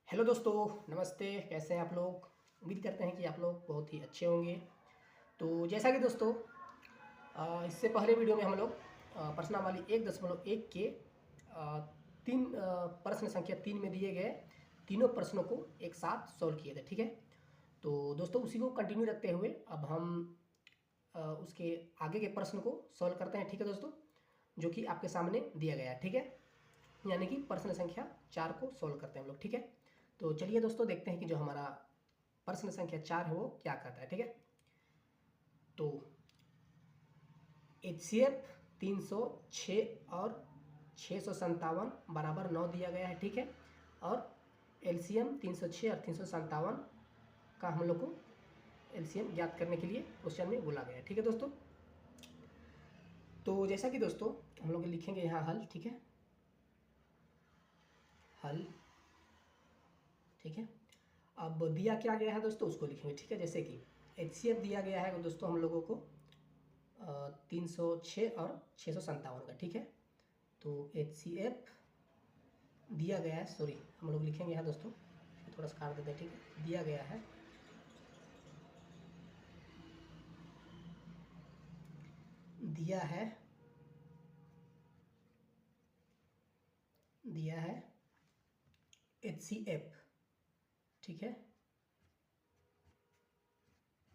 Hello दोस्तों, नमस्ते। कैसे हैं आप लोग? उम्मीद करते हैं कि आप लोग बहुत ही अच्छे होंगे। तो जैसा कि दोस्तों इससे पहले वीडियो में हम लोग प्रश्नावली 1.1 के अ, प्रश्न संख्या 3 में दिए गए तीनों प्रश्नों को एक साथ सॉल्व किए थे। ठीक है, तो दोस्तों उसी को कंटिन्यू रखते हुए अब हम उसके आगे के प्रश्न को सॉल्व करते हैं। ठीक है दोस्तों, जो कि आपके सामने दिया गया है। ठीक है, यानी कि प्रश्न संख्या 4 को सॉल्व करते हैं हम लोग। ठीक है, तो चलिए दोस्तों देखते हैं कि जो हमारा प्रश्न संख्या 4 है वो क्या कहता है। ठीक है, तो HCF 306 और 657 बराबर 9 दिया गया है। ठीक है, और LCM 306 और 357 का हम लोग को LCM ज्ञात करने के लिए क्वेश्चन में बोला गया है। ठीक है दोस्तों, तो जैसा कि दोस्तों हम लोग लिखेंगे यहाँ हल। ठीक है, हल। ठीक है, अब दिया क्या गया है दोस्तों उसको लिखेंगे। ठीक है, जैसे कि HCF दिया गया है दोस्तों हम लोगों को 306 और 657 का। ठीक है, तो HCF दिया गया है, सॉरी हम लोग लिखेंगे यहाँ दोस्तों, थोड़ा सा काट देते हैं। ठीक है, दिया गया है दिया है HCF। ठीक है,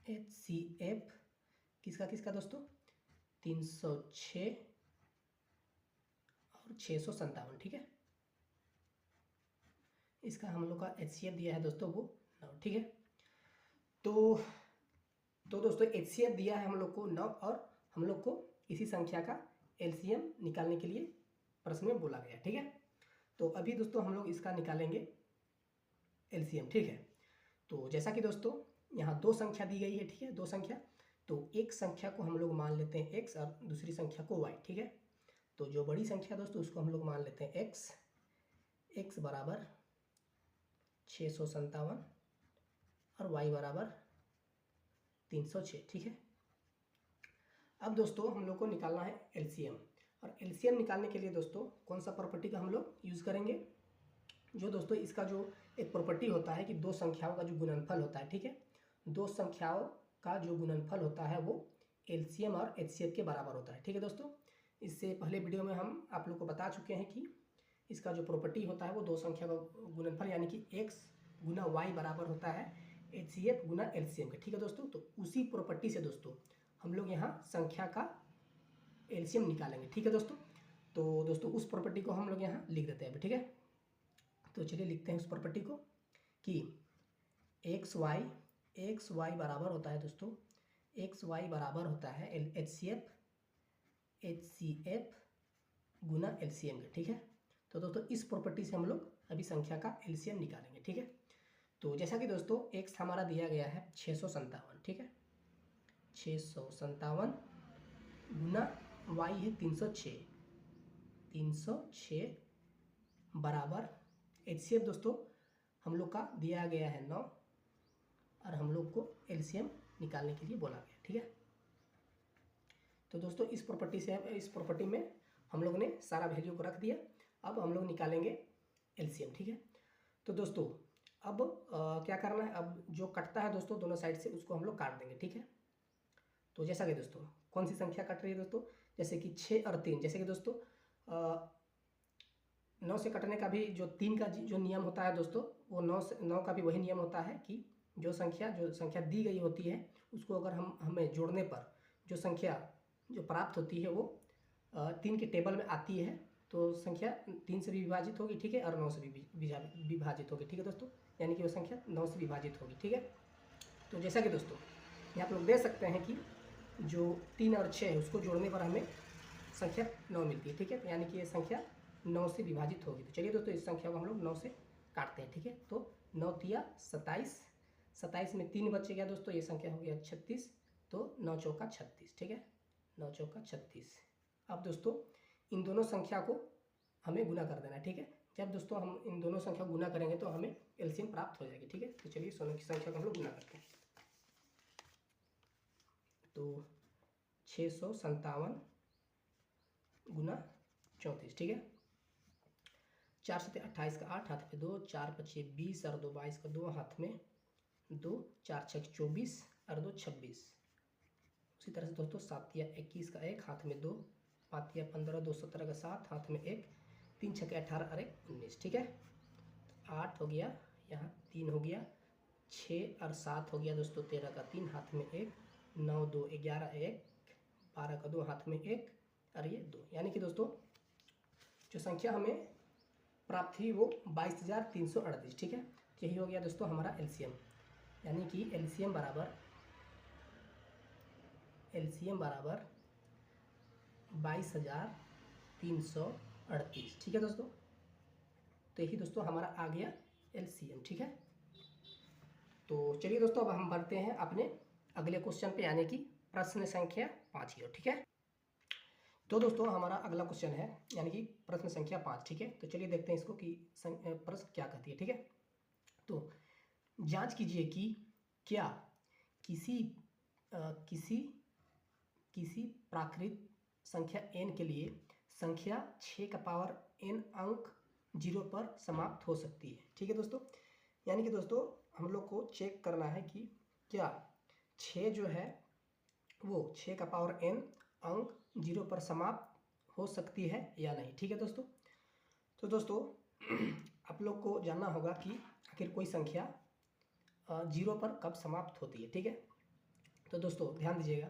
HCF किसका किसका दोस्तों? 306 और 657। ठीक है, इसका हम लोग का HCF दिया है दोस्तों वो 9। ठीक है, तो दोस्तों HCF दिया है हम लोग को 9 और हम लोग को इसी संख्या का LCM निकालने के लिए प्रश्न में बोला गया। ठीक है, तो अभी दोस्तों हम लोग इसका निकालेंगे LCM। ठीक है, तो जैसा कि दोस्तों यहाँ दो संख्या दी गई है। ठीक है, दो संख्या, तो एक संख्या को हम लोग मान लेते हैं x और दूसरी संख्या को y। ठीक है, तो जो बड़ी संख्या दोस्तों उसको हम लोग मान लेते हैं x बराबर 657 और y बराबर 306। ठीक है, अब दोस्तों हम लोग को निकालना है LCM, और LCM निकालने के लिए दोस्तों कौन सा प्रॉपर्टी का हम लोग यूज़ करेंगे? जो दोस्तों इसका जो एक प्रॉपर्टी होता है कि दो संख्याओं का जो गुणनफल होता है। ठीक है, दो संख्याओं का जो गुणनफल होता है वो LCM और HCF के बराबर होता है। ठीक है दोस्तों, इससे पहले वीडियो में हम आप लोग को बता चुके हैं कि इसका जो प्रॉपर्टी होता है वो दो संख्या का गुणनफल यानी कि x गुना y बराबर होता है HCF गुना LCM का। ठीक है दोस्तों, तो उसी प्रॉपर्टी से दोस्तों हम लोग यहाँ संख्या का LCM निकालेंगे। ठीक है दोस्तों, तो दोस्तों उस प्रॉपर्टी को हम लोग यहाँ लिख देते हैं अभी। ठीक है, तो चलिए लिखते हैं उस प्रॉपर्टी को कि एक्स वाई बराबर होता है दोस्तों, एक्स वाई बराबर होता है एच सी एफ गुना LCM का। ठीक है, तो दोस्तों इस प्रॉपर्टी से हम लोग अभी संख्या का LCM निकालेंगे। ठीक है, तो जैसा कि दोस्तों एक्स हमारा दिया गया है 657। ठीक है, 657 गुना वाई है 306 बराबर HCF दोस्तों हम लोग का दिया गया है 9 और हम लोग को LCM निकालने के लिए बोला गया। ठीक है, तो दोस्तों इस प्रॉपर्टी में हम लोग ने सारा वैल्यू को रख दिया। अब हम लोग निकालेंगे LCM। ठीक है, तो दोस्तों अब क्या करना है, अब जो कटता है दोस्तों दोनों साइड से उसको हम लोग काट देंगे। ठीक है, तो जैसा कि दोस्तों कौन सी संख्या कट रही है दोस्तों, जैसे कि 6 और 3। जैसे कि दोस्तों 9 से कटने का भी जो 3 का जो नियम होता है दोस्तों, वो 9 का भी वही नियम होता है कि जो संख्या दी गई होती है उसको अगर हमें जोड़ने पर जो संख्या जो प्राप्त होती है वो 3 के टेबल में आती है, तो संख्या 3 से भी विभाजित होगी। ठीक है, और 9 से भी विभाजित होगी। ठीक है दोस्तों, यानी कि वो संख्या 9 से विभाजित होगी। ठीक है, तो जैसा कि दोस्तों यहाँ आप लोग देख सकते हैं कि जो 3 और 6 है उसको जोड़ने पर हमें संख्या 9 मिलती है। ठीक है, यानी कि ये संख्या 9 से विभाजित होगी। तो चलिए दोस्तों इस संख्या को हम लोग 9 से काटते हैं। ठीक है, तो 9 तिया 27, 27 में 3 बच गया दोस्तों, ये संख्या हो गया 36, तो 9 चौका 36। ठीक है, 9 चौका 36। अब दोस्तों इन दोनों संख्या को हमें गुना कर देना है। ठीक है, जब दोस्तों हम इन दोनों संख्या गुना करेंगे तो हमें LCM प्राप्त हो जाएगी। ठीक है, तो चलिए सोनों की संख्या को हम लोग गुना करते हैं। तो 657 गुना 34। ठीक है, 4 7 28 का 8, हाथ में 2, 4 5 20 और 2 22 का 2, हाथ में 2, 4 6 24 और 2 26। उसी तरह से दोस्तों 7 या 21 का 1, हाथ में 2, 5 या 15, 2 17 का 7, हाथ में 1, 3 6 18 और 1 19। ठीक है, 8 हो गया, यहाँ 3 हो गया, 6 और 7 हो गया दोस्तों 13 का 3, हाथ में 1, 9 2 11 1, 12 का 2, हाथ में 1 और ये 2। यानी कि दोस्तों जो संख्या हमें प्राप्त हुई वो 22,338। ठीक है, यही हो गया दोस्तों हमारा एलसीएम। यानी कि एलसीएम बराबर 22,338। ठीक है दोस्तों, तो यही दोस्तों हमारा आ गया एलसीएम। ठीक है, तो चलिए दोस्तों अब हम बढ़ते हैं अपने अगले क्वेश्चन पे, यानी कि प्रश्न संख्या 5 की ओर। ठीक है, तो दोस्तों हमारा अगला क्वेश्चन है यानी कि प्रश्न संख्या 5। ठीक है, तो चलिए देखते हैं इसको कि प्रश्न क्या कहती है। ठीक है, तो जांच कीजिए कि क्या किसी प्राकृत संख्या n के लिए संख्या 6 का पावर n अंक 0 पर समाप्त हो सकती है। ठीक है दोस्तों, यानी कि दोस्तों हम लोग को चेक करना है कि क्या 6 जो है वो 6 का पावर n अंक 0 पर समाप्त हो सकती है या नहीं। ठीक है दोस्तों, तो दोस्तों आप लोग को जानना होगा कि आखिर कोई संख्या 0 पर कब समाप्त होती है। ठीक है, तो दोस्तों ध्यान दीजिएगा,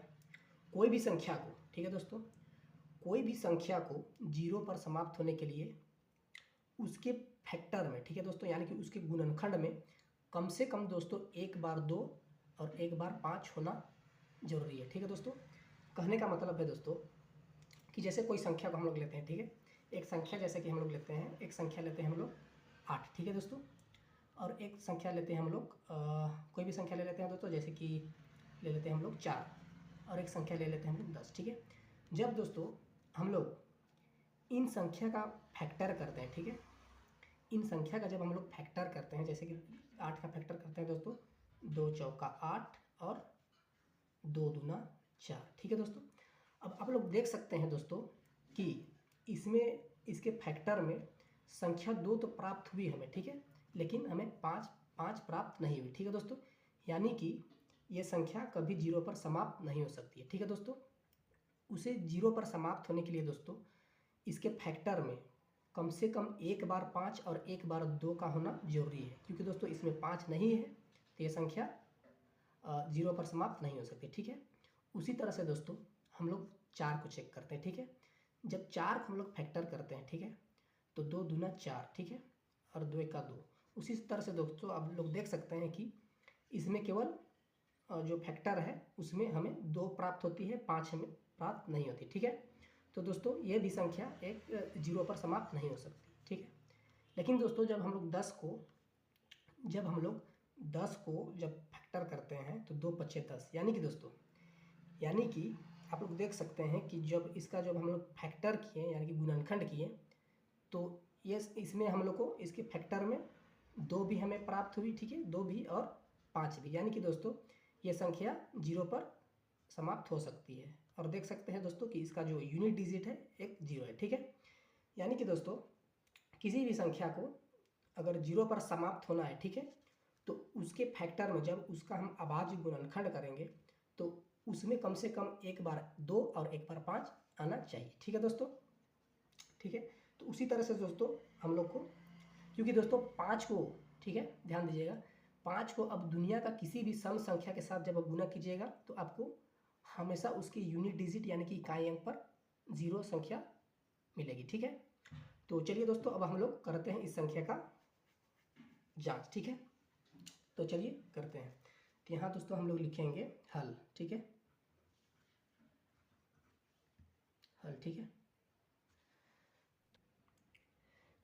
कोई भी संख्या को, ठीक है दोस्तों, कोई भी संख्या को 0 पर समाप्त होने के लिए उसके फैक्टर में, ठीक है दोस्तों, यानी कि उसके गुणनखंड में कम से कम दोस्तों एक बार 2 और एक बार 5 होना जरूरी है। ठीक है दोस्तों, कहने का मतलब है दोस्तों कि जैसे कोई संख्या को हम लोग लेते हैं। ठीक है, एक संख्या जैसे कि हम लोग लेते हैं, एक संख्या लेते हैं हम लोग 8। ठीक है दोस्तों, और एक संख्या लेते हैं हम लोग कोई भी संख्या ले लेते हैं दोस्तों, जैसे कि ले लेते हैं हम लोग 4, और एक संख्या ले लेते हैं हम लोग 10। ठीक है, जब दोस्तों हम लोग इन संख्या का फैक्टर करते हैं, ठीक है, इन संख्या का जब हम लोग फैक्टर करते हैं, जैसे कि 8 का फैक्टर करते हैं दोस्तों, 2 चौका 8 और 2 दूना 4। ठीक है दोस्तों, अब आप लोग देख सकते हैं दोस्तों कि इसमें इसके फैक्टर में संख्या 2 तो प्राप्त हुई हमें। ठीक है, लेकिन हमें 5 प्राप्त नहीं हुई। ठीक है दोस्तों, यानी कि ये संख्या कभी 0 पर समाप्त नहीं हो सकती है। ठीक है दोस्तों, उसे 0 पर समाप्त होने के लिए दोस्तों इसके फैक्टर में कम से कम एक बार 5 और एक बार 2 का होना जरूरी है, क्योंकि दोस्तों इसमें 5 नहीं है तो ये संख्या 0 पर समाप्त नहीं हो सकती। ठीक है, उसी तरह से दोस्तों हम लोग 4 को चेक करते हैं। ठीक है, जब 4 को हम लोग फैक्टर करते हैं, ठीक है, तो 2 दूना 4, ठीक है, और 2 का 2। उसी तरह से दोस्तों आप लोग देख सकते हैं कि इसमें केवल जो फैक्टर है उसमें हमें 2 प्राप्त होती है, 5 हमें प्राप्त नहीं होती। ठीक है, तो दोस्तों ये भी संख्या एक 0 पर समाप्त नहीं हो सकती। ठीक है, लेकिन दोस्तों जब हम लोग 10 को जब फैक्टर करते हैं तो 2 पच्चे 10, यानी कि दोस्तों आप लोग देख सकते हैं कि जब हम लोग फैक्टर किए, यानी कि गुणनखंड किए, तो ये इसमें हम लोग को इसके फैक्टर में 2 भी हमें प्राप्त हुई। ठीक है, 2 भी और 5 भी, यानी कि दोस्तों ये संख्या 0 पर समाप्त हो सकती है। और देख सकते हैं दोस्तों कि इसका जो यूनिट डिजिट है एक 0 है। ठीक है, यानी कि दोस्तों किसी भी संख्या को अगर 0 पर समाप्त होना है, ठीक है, तो उसके फैक्टर में जब उसका हम अभाज्य गुणनखंड करेंगे तो उसमें कम से कम एक बार 2 और एक बार 5 आना चाहिए। ठीक है दोस्तों, ठीक है, तो उसी तरह से दोस्तों हम लोग को, क्योंकि दोस्तों 5 को, ठीक है, ध्यान दीजिएगा, 5 को अब दुनिया का किसी भी सम संख्या के साथ जब आप गुना कीजिएगा तो आपको हमेशा उसकी यूनिट डिजिट यानी कि इकाई अंक पर 0 संख्या मिलेगी। ठीक है, तो चलिए दोस्तों अब हम लोग करते हैं इस संख्या का जांच। ठीक है, तो चलिए करते हैं। तो यहाँ दोस्तों हम लोग लिखेंगे हल। ठीक है, हल। ठीक है,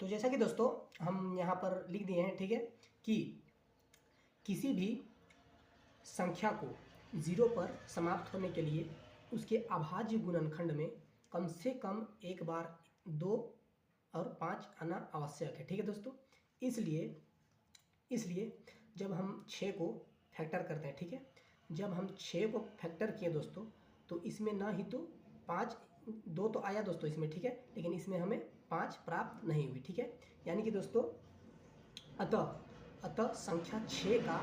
तो जैसा कि दोस्तों हम यहाँ पर लिख दिए हैं, ठीक है, कि किसी भी संख्या को 0 पर समाप्त होने के लिए उसके अभाज्य गुणनखंड में कम से कम एक बार 2 और 5 आना आवश्यक है। ठीक है दोस्तों, इसलिए जब हम 6 को फैक्टर करते हैं, ठीक है, जब हम 6 को फैक्टर किए दोस्तों तो इसमें ना ही तो 5 2 तो आया दोस्तों इसमें, ठीक है, लेकिन इसमें हमें 5 प्राप्त नहीं हुई। ठीक है, यानी कि दोस्तों अतः संख्या 6 का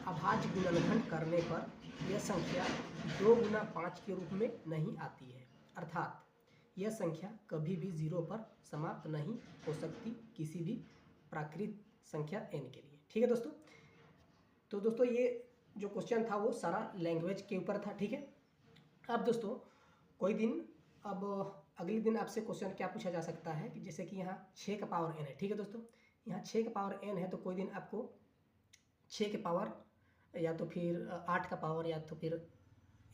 अभाज्य गुणनखंड करने पर यह संख्या 2 गुना 5 के रूप में नहीं आती है, अर्थात यह संख्या कभी भी 0 पर समाप्त नहीं हो सकती किसी भी प्राकृत संख्या n के लिए। ठीक है दोस्तों, तो दोस्तों ये जो क्वेश्चन था वो सारा लैंग्वेज के ऊपर था। ठीक है, अब दोस्तों कोई दिन अब अगले दिन आपसे क्वेश्चन क्या पूछा जा सकता है कि जैसे कि यहाँ 6 का पावर n है। ठीक है दोस्तों, यहाँ 6 का पावर n है, तो कोई दिन आपको 6 के पावर या तो फिर 8 का पावर या तो फिर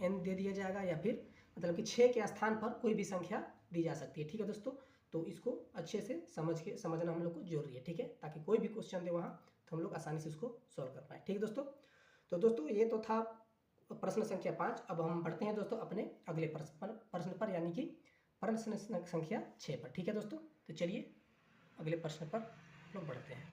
n दे दिया जाएगा, या फिर मतलब कि 6 के स्थान पर कोई भी संख्या दी जा सकती है। ठीक है दोस्तों, तो इसको अच्छे से समझना हम लोग को जरूरी है। ठीक है, ताकि कोई भी क्वेश्चन दे वहाँ तो हम लोग आसानी से उसको सॉल्व कर पाए। ठीक है दोस्तों, तो दोस्तों ये तो था प्रश्न संख्या 5। अब हम बढ़ते हैं दोस्तों अपने अगले प्रश्न पर, यानी कि प्रश्न संख्या 6 पर। ठीक है दोस्तों, तो चलिए अगले प्रश्न पर लोग बढ़ते हैं।